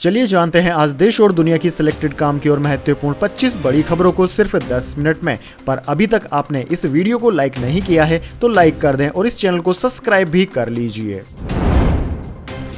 चलिए जानते हैं आज देश और दुनिया की सिलेक्टेड काम की और महत्वपूर्ण 25 बड़ी खबरों को सिर्फ 10 मिनट में। पर अभी तक आपने इस वीडियो को लाइक नहीं किया है तो लाइक कर दें और इस चैनल को सब्सक्राइब भी कर लीजिए।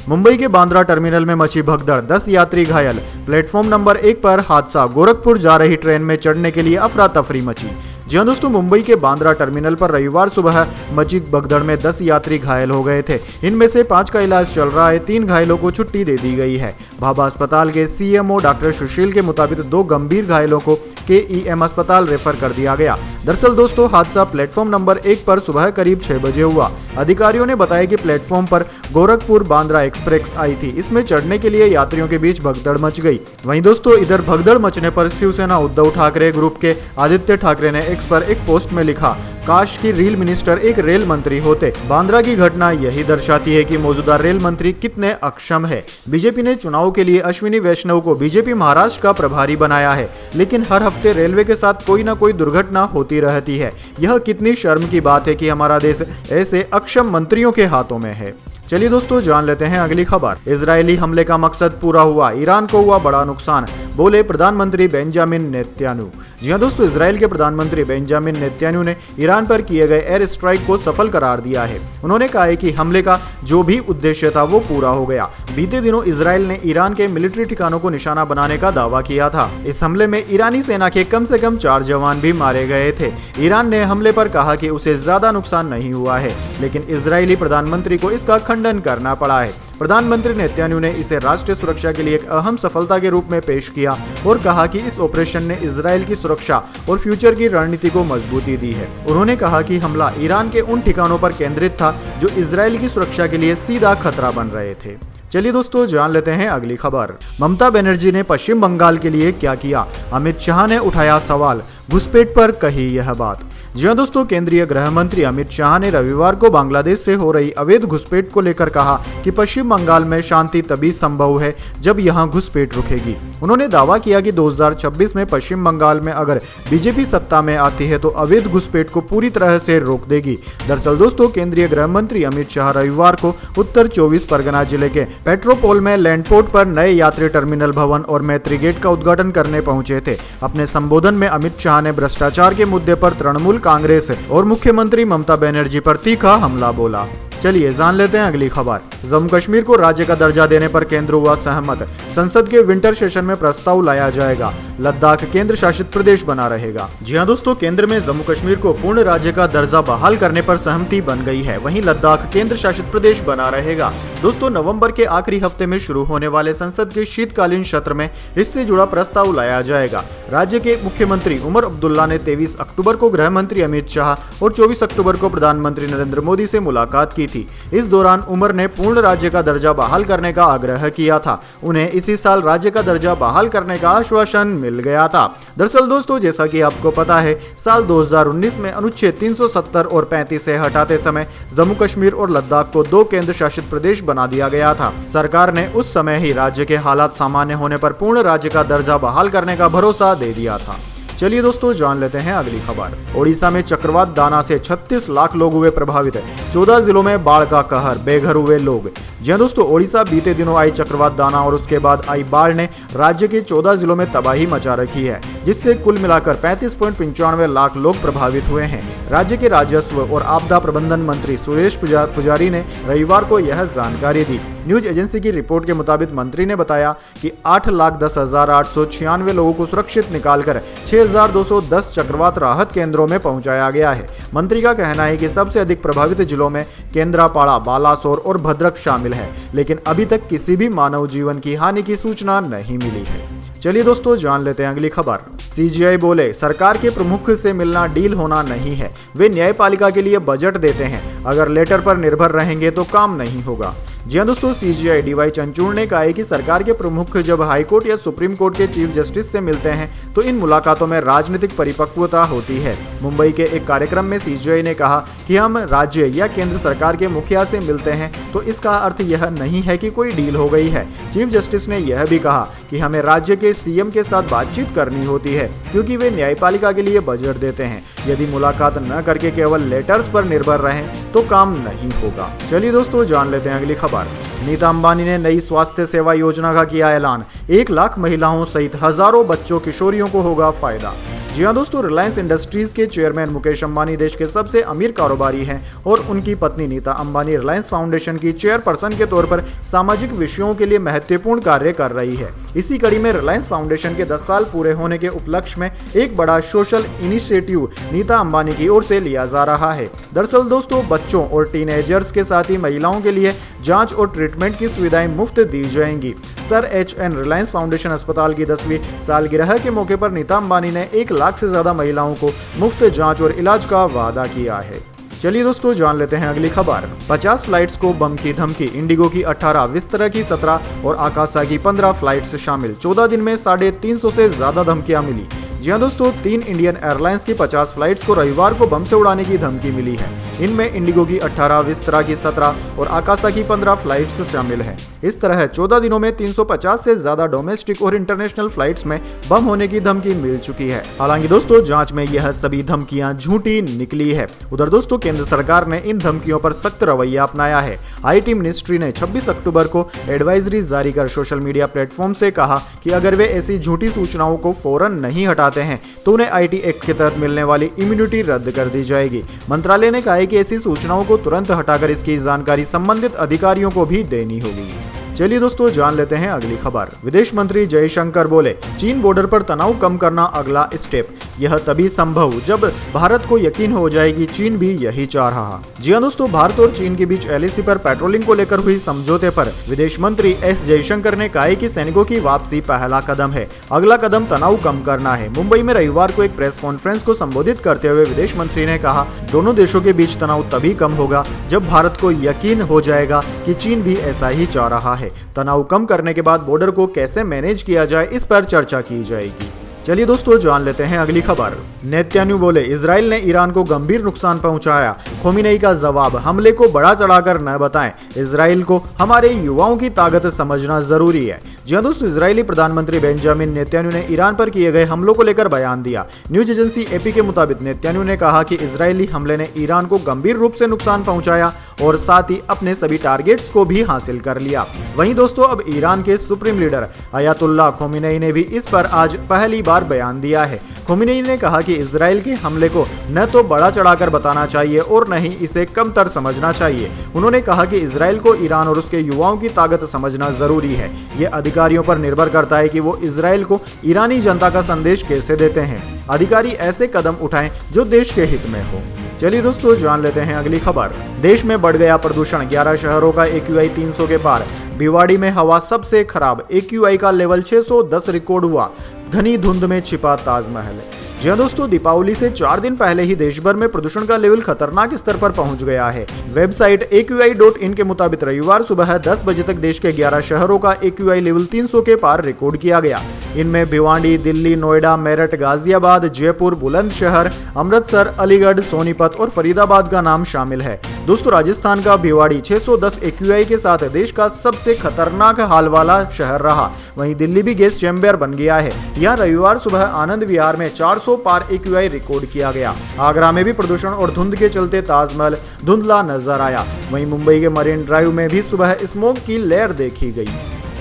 मुंबई के बांद्रा टर्मिनल में मची भगदड़, 10 यात्री घायल। प्लेटफॉर्म नंबर 1 पर हादसा, गोरखपुर जा रही ट्रेन में चढ़ने के लिए अफरा तफरी मची। जी हाँ दोस्तों, मुंबई के बांद्रा टर्मिनल पर रविवार सुबह मची भगदड़ में 10 यात्री घायल हो गए थे। इनमें से 5 का इलाज चल रहा है, 3 घायलों को छुट्टी दे दी गई है। भाभा अस्पताल के सीएमओ डॉक्टर सुशील के मुताबिक 2 गंभीर घायलों को केईएम अस्पताल रेफर कर दिया गया। दरअसल दोस्तों, हादसा प्लेटफॉर्म नंबर 1 पर सुबह करीब 6 बजे हुआ। अधिकारियों ने बताया कि प्लेटफॉर्म पर गोरखपुर बांद्रा एक्सप्रेस आई थी। इसमें चढ़ने के लिए यात्रियों के बीच भगदड़ मच गई। वहीं दोस्तों, इधर भगदड़ मचने पर शिवसेना उद्धव ठाकरे ग्रुप के आदित्य ठाकरे ने एक्स पर एक पोस्ट में लिखा, काश की रेल मिनिस्टर एक रेल मंत्री होते। बांद्रा की घटना यही दर्शाती है कि मौजूदा रेल मंत्री कितने अक्षम है। बीजेपी ने चुनाव के लिए अश्विनी वैष्णव को बीजेपी महाराष्ट्र का प्रभारी बनाया है, लेकिन हर हफ्ते रेलवे के साथ कोई न कोई दुर्घटना होती रहती है। यह कितनी शर्म की बात है कि हमारा देश ऐसे अक्षम मंत्रियों के हाथों में है। चलिए दोस्तों, जान लेते हैं अगली खबर। इजरायली हमले का मकसद पूरा हुआ, ईरान को हुआ बड़ा नुकसान, बोले प्रधानमंत्री बेंजामिन नेतन्याहू। जी हां दोस्तों, इजराइल के प्रधानमंत्री बेंजामिन नेतन्याहू ने ईरान पर किए गए एयर स्ट्राइक को सफल करार दिया है। उन्होंने कहा है कि हमले का जो भी उद्देश्य था वो पूरा हो गया। बीते दिनों इजराइल ने ईरान के मिलिट्री ठिकानों को निशाना बनाने का दावा किया था। इस हमले में ईरानी सेना के कम से कम 4 जवान भी मारे गए थे। ईरान ने हमले पर कहा कि उसे ज्यादा नुकसान नहीं हुआ है, लेकिन इजरायली प्रधानमंत्री को इसका खंडन करना पड़ा है। प्रधानमंत्री नेतन्याहू ने इसे राष्ट्रीय सुरक्षा के लिए एक अहम सफलता के रूप में पेश किया और कहा कि इस ऑपरेशन ने इजराइल की सुरक्षा और फ्यूचर की रणनीति को मजबूती दी है। उन्होंने कहा कि हमला ईरान के उन ठिकानों पर केंद्रित था जो इजराइल की सुरक्षा के लिए सीधा खतरा बन रहे थे। चलिए दोस्तों, जान लेते हैं अगली खबर। ममता बनर्जी ने पश्चिम बंगाल के लिए क्या किया, अमित शाह ने उठाया सवाल, घुसपैठ पर कही यह बात। जी हां दोस्तों, केंद्रीय गृह मंत्री अमित शाह ने रविवार को बांग्लादेश से हो रही अवैध घुसपैठ को लेकर कहा कि पश्चिम बंगाल में शांति तभी संभव है जब यहां घुसपैठ रुकेगी। उन्होंने दावा किया कि 2026 में पश्चिम बंगाल में अगर बीजेपी सत्ता में आती है तो अवैध घुसपैठ को पूरी तरह से रोक देगी। दरअसल दोस्तों, केंद्रीय गृह मंत्री अमित शाह रविवार को उत्तर 24 परगना जिले के पेट्रोपोल में लैंडपोर्ट पर नए यात्री टर्मिनल भवन और मैत्री गेट का उद्घाटन करने पहुंचे थे। अपने संबोधन में अमित शाह ने भ्रष्टाचार के मुद्दे पर तृणमूल कांग्रेस और मुख्यमंत्री ममता बनर्जी पर तीखा हमला बोला। चलिए जान लेते हैं अगली खबर। जम्मू कश्मीर को राज्य का दर्जा देने पर केंद्र हुआ सहमत, संसद के विंटर सेशन में प्रस्ताव लाया जाएगा, लद्दाख केंद्र शासित प्रदेश बना रहेगा। जी हां दोस्तों, केंद्र में जम्मू कश्मीर को पूर्ण राज्य का दर्जा बहाल करने पर सहमति बन गई है। वहीं लद्दाख केंद्र शासित प्रदेश बना रहेगा। दोस्तों, नवंबर के आखिरी हफ्ते में शुरू होने वाले संसद के शीतकालीन सत्र में इससे जुड़ा प्रस्ताव लाया जाएगा। राज्य के मुख्यमंत्री उमर अब्दुल्ला ने 23 अक्टूबर को गृह मंत्री अमित शाह और 24 अक्टूबर को प्रधानमंत्री नरेंद्र मोदी से मुलाकात की थी। इस दौरान उमर ने पूर्ण राज्य का दर्जा बहाल करने का आग्रह किया था। उन्हें इसी साल राज्य का दर्जा बहाल करने का आश्वासन मिल गया था। दरअसल दोस्तों, जैसा कि आपको पता है, साल 2019 में अनुच्छेद 370 और 35 से हटाते समय जम्मू कश्मीर और लद्दाख को 2 केंद्र शासित प्रदेश बना दिया गया था। सरकार ने उस समय ही राज्य के हालात सामान्य होने पर पूर्ण राज्य का दर्जा बहाल करने का भरोसा दे दिया था। चलिए दोस्तों, जान लेते हैं अगली खबर। ओडिशा में चक्रवात दाना से 36 लाख लोग हुए प्रभावित, 14 जिलों में बाढ़ का कहर, बेघर हुए लोग। जी हां दोस्तों, ओडिशा बीते दिनों आई चक्रवात दाना और उसके बाद आई बाढ़ ने राज्य के 14 जिलों में तबाही मचा रखी है, जिससे कुल मिलाकर 35.95 लाख लोग प्रभावित हुए हैं। राज्य के राजस्व और आपदा प्रबंधन मंत्री सुरेश पुजारी ने रविवार को यह जानकारी दी। न्यूज एजेंसी की रिपोर्ट के मुताबिक मंत्री ने बताया कि 8,10,896 लोगों को सुरक्षित निकालकर 6,210 चक्रवात राहत केंद्रों में पहुंचाया गया है। मंत्री का कहना है कि सबसे अधिक प्रभावित जिलों में केंद्रापाड़ा, बालासोर और भद्रक शामिल है, लेकिन अभी तक किसी भी मानव जीवन की हानि की सूचना नहीं मिली है। चलिए दोस्तों, जान लेते हैं अगली खबर। सीजीआई बोले, सरकार के प्रमुख से मिलना डील होना नहीं है, वे न्यायपालिका के लिए बजट देते हैं, अगर लेटर पर निर्भर रहेंगे तो काम नहीं होगा। जी हां दोस्तों, सीजीआई डीवाई चंद्रचूड़ ने कहा है कि सरकार के प्रमुख जब हाईकोर्ट या सुप्रीम कोर्ट के चीफ जस्टिस से मिलते हैं तो इन मुलाकातों में राजनीतिक परिपक्वता होती है। मुंबई के एक कार्यक्रम में सीजीआई ने कहा कि हम राज्य या केंद्र सरकार के मुखिया से मिलते हैं तो इसका अर्थ यह नहीं है कि कोई डील हो गई है। चीफ जस्टिस ने यह भी कहा कि हमें राज्य के सीएम के साथ बातचीत करनी होती है क्योंकि वे न्यायपालिका के लिए बजट देते हैं। यदि मुलाकात न करके केवल लेटर्स पर निर्भर रहें तो काम नहीं होगा। चलिए दोस्तों जान लेते हैं अगली खबर। नीता अंबानी ने नई स्वास्थ्य सेवा योजना का किया ऐलान। 1 लाख महिलाओं सहित हजारों बच्चों किशोरियों को होगा फायदा। जी हाँ दोस्तों, रिलायंस इंडस्ट्रीज के चेयरमैन मुकेश अंबानी देश के सबसे अमीर कारोबारी हैं और उनकी पत्नी नीता अंबानी रिलायंस फाउंडेशन की चेयरपर्सन के तौर पर सामाजिक विषयों के लिए महत्वपूर्ण कार्य कर रही है। इसी कड़ी में रिलायंस फाउंडेशन के 10 साल पूरे होने के उपलक्ष्य में एक बड़ा सोशल इनिशिएटिव नीता अंबानी की ओर से लिया जा रहा है। दरअसल दोस्तों, बच्चों और टीनेजर्स के साथ ही महिलाओं के लिए जांच और ट्रीटमेंट की सुविधाएं मुफ्त दी जाएंगी। Sir H.N.. रिलायंस फाउंडेशन अस्पताल की 10वीं सालगिरह के मौके पर नीता अंबानी ने 1 लाख से ज्यादा महिलाओं को मुफ्त जांच और इलाज का वादा किया है। चलिए दोस्तों जान लेते हैं अगली खबर। 50 फ्लाइट्स को बम की धमकी, इंडिगो की 18, विस्तारा की 17 और आकाशा की 15 फ्लाइट्स शामिल। 14 दिन में 350 से ज्यादा धमकियां मिली। जी हाँ दोस्तों, 3 इंडियन एयरलाइंस की 50 फ्लाइट्स को रविवार को बम से उड़ाने की धमकी मिली है। इनमें इंडिगो की 18, विस्तारा की 17 और आकाशा की 15 फ्लाइट्स शामिल हैं। इस तरह 14 दिनों में 350 से ज्यादा डोमेस्टिक और इंटरनेशनल फ्लाइट्स में बम होने की धमकी मिल चुकी है। हालांकि दोस्तों, जांच में यह सभी धमकियां झूठी निकली है। उधर दोस्तों, केंद्र सरकार ने इन धमकियों पर सख्त रवैया अपनाया है। आईटी मिनिस्ट्री ने 26 अक्टूबर को एडवाइजरी जारी कर सोशल मीडिया प्लेटफॉर्म से कहा कि अगर वे ऐसी झूठी सूचनाओं को फौरन नहीं हटाते हैं तो उन्हें आईटी एक्ट के तहत मिलने वाली इम्यूनिटी रद्द कर दी जाएगी। मंत्रालय ने कहा है कि ऐसी सूचनाओं को तुरंत हटाकर इसकी जानकारी संबंधित अधिकारियों को भी देनी होगी। चलिए दोस्तों जान लेते हैं अगली खबर। विदेश मंत्री जयशंकर बोले, चीन बॉर्डर पर तनाव कम करना अगला स्टेप। यह तभी संभव जब भारत को यकीन हो जाए कि चीन भी यही चाह रहा। जी हाँ दोस्तों, भारत और चीन के बीच एलएसी पर पेट्रोलिंग को लेकर हुई समझौते पर विदेश मंत्री एस जयशंकर ने कहा कि सैनिकों की वापसी पहला कदम है, अगला कदम तनाव कम करना है। मुंबई में रविवार को एक प्रेस कॉन्फ्रेंस को संबोधित करते हुए विदेश मंत्री ने कहा, दोनों देशों के बीच तनाव तभी कम होगा जब भारत को यकीन हो जाएगा कि चीन भी ऐसा ही चाह रहा है। तनाव कम करने के बाद बॉर्डर को कैसे मैनेज किया जाए, इस पर चर्चा की जाएगी। चलिए दोस्तों जान लेते हैं अगली खबर। नेतन्याहू बोले, इजराइल ने ईरान को गंभीर नुकसान पहुंचाया। खोमेनी का जवाब, हमले को बड़ा चढ़ाकर न बताएं, इजराइल को हमारे युवाओं की ताकत समझना जरूरी है। जी हाँ दोस्तों, इजरायली प्रधानमंत्री बेंजामिन नेतन्याहू ने ईरान पर किए गए हमलों को लेकर बयान दिया। न्यूज एजेंसी एपी के मुताबिक नेतन्याहू ने कहा कि इजरायली हमले ने ईरान को गंभीर रूप से नुकसान पहुंचाया और साथ ही अपने सभी टारगेट्स को भी हासिल कर लिया। वहीं दोस्तों, अब ईरान के सुप्रीम लीडर अयातुल्लाह खोमेनी ने भी इस पर आज पहली बार बयान दिया है। खोमेनी ने कहा कि इजराइल के हमले को न तो बड़ा चढ़ाकर बताना चाहिए और न ही इसे कमतर समझना चाहिए। उन्होंने कहा कि इजराइल को ईरान और उसके युवाओं की ताकत समझना जरूरी है। ये अधिकारियों पर निर्भर करता है कि वो इजराइल को ईरानी जनता का संदेश कैसे देते हैं। अधिकारी ऐसे कदम उठाएं जो देश के हित में हो। चलिए दोस्तों जान लेते हैं अगली खबर। देश में बढ़ गया प्रदूषण, 11 शहरों का AQI 300 के पार। भिवाड़ी में हवा सबसे खराब, AQI का लेवल 610 रिकॉर्ड हुआ। घनी धुंध में छिपा ताजमहल। जी हाँ दोस्तों, दीपावली से 4 दिन पहले ही देश भर में प्रदूषण का लेवल खतरनाक स्तर पर पहुंच गया है। वेबसाइट AQI.in के मुताबिक रविवार सुबह 10 बजे तक देश के 11 शहरों का AQI लेवल 300 के पार रिकॉर्ड किया गया। इनमें भिवाड़ी, दिल्ली, नोएडा, मेरठ, गाजियाबाद, जयपुर, बुलंदशहर, अमृतसर, अलीगढ़, सोनीपत और फरीदाबाद का नाम शामिल है। दोस्तों, राजस्थान का भिवाड़ी 610 AQI के साथ देश का सबसे खतरनाक हाल वाला शहर रहा। वहीं दिल्ली भी गैस चैम्बर बन गया है। यहाँ रविवार सुबह आनंद विहार में 400 पार AQI रिकॉर्ड किया गया। आगरा में भी प्रदूषण और धुंध के चलते ताजमहल धुंधला नजर आया। वहीं मुंबई के मरीन ड्राइव में भी सुबह स्मोक की लहर देखी गई।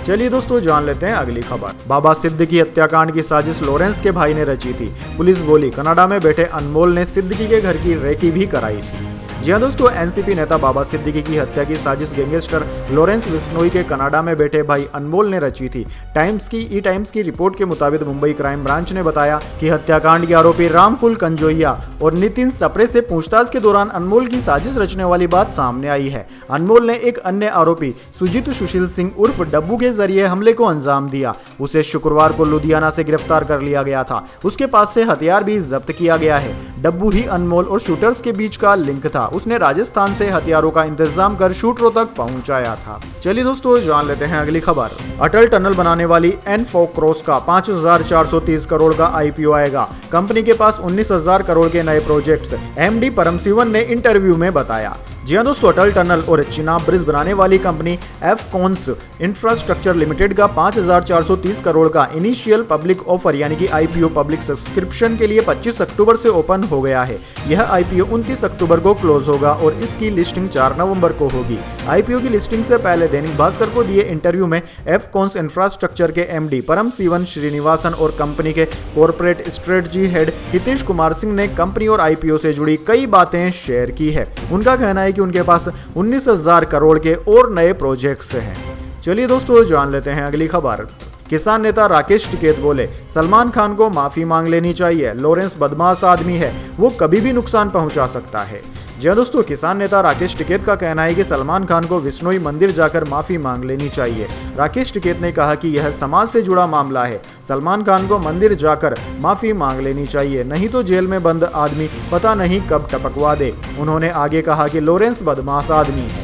चलिए दोस्तों जान लेते हैं अगली खबर। बाबा सिद्दीकी हत्याकांड की साजिश लॉरेंस के भाई ने रची थी। पुलिस बोली, कनाडा में बैठे अनमोल ने सिद्दीकी के घर की रेकी भी कराई थी। जी हाँ दोस्तों, एनसीपी नेता बाबा सिद्दीकी की हत्या की साजिश गैंगस्टर लॉरेंस बिश्नोई के कनाडा में बैठे भाई अनमोल ने रची थी। टाइम्स की रिपोर्ट के मुताबिक मुंबई क्राइम ब्रांच ने बताया कि हत्याकांड के आरोपी रामफुल कंजोइया और नितिन सप्रे से पूछताछ के दौरान अनमोल की साजिश रचने वाली बात सामने आई है। अनमोल ने एक अन्य आरोपी सुजीत सुशील सिंह उर्फ डब्बू के जरिए हमले को अंजाम दिया। उसे शुक्रवार को लुधियाना से गिरफ्तार कर लिया गया था। उसके पास से हथियार भी जब्त किया गया है। डब्बू ही अनमोल और शूटर्स के बीच का लिंक था। उसने राजस्थान से हथियारों का इंतजाम कर शूटरों तक पहुंचाया था। चलिए दोस्तों जान लेते हैं अगली खबर। अटल टनल बनाने वाली एनफोक्रॉस का 5,430 करोड़ का IPO आएगा। कंपनी के पास 19,000 करोड़ के नए प्रोजेक्ट्स, MD परमशिवन ने इंटरव्यू में बताया। जी हाँ दोस्तों, अटल टनल और चिनाब ब्रिज बनाने वाली कंपनी एफकॉन्स इंफ्रास्ट्रक्चर लिमिटेड का 5,430 करोड़ का इनिशियल पब्लिक ऑफर यानी कि आईपीओ पब्लिक सब्सक्रिप्शन के लिए 25 अक्टूबर से ओपन हो गया है। यह आईपीओ 29 अक्टूबर को क्लोज होगा और इसकी लिस्टिंग 4 नवंबर को होगी। आईपीओ की लिस्टिंग से पहले दैनिक भास्कर को दिए इंटरव्यू में एफकॉन्स इंफ्रास्ट्रक्चर के एमडी परम शिवन श्रीनिवासन और कंपनी के corporate strategy head Hitesh Kumar Singh ने कंपनी और आईपीओ से जुड़ी कई बातें शेयर की है। उनका कहना है कि उनके पास 19,000 करोड़ के और नए प्रोजेक्ट्स हैं। चलिए दोस्तों, जान लेते हैं अगली खबर। किसान नेता राकेश टिकैत बोले, सलमान खान को माफी मांग लेनी चाहिए, लॉरेंस बदमाश आदमी है, वो कभी भी नुकसान पहुंचा सकता है। जी हाँ दोस्तों, किसान नेता राकेश टिकैत का कहना है कि सलमान खान को विश्नोई मंदिर जाकर माफी मांग लेनी चाहिए। राकेश टिकैत ने कहा कि यह समाज से जुड़ा मामला है, सलमान खान को मंदिर जाकर माफी मांग लेनी चाहिए, नहीं तो जेल में बंद आदमी पता नहीं कब टपकवा दे। उन्होंने आगे कहा कि लॉरेंस बदमाश आदमी है।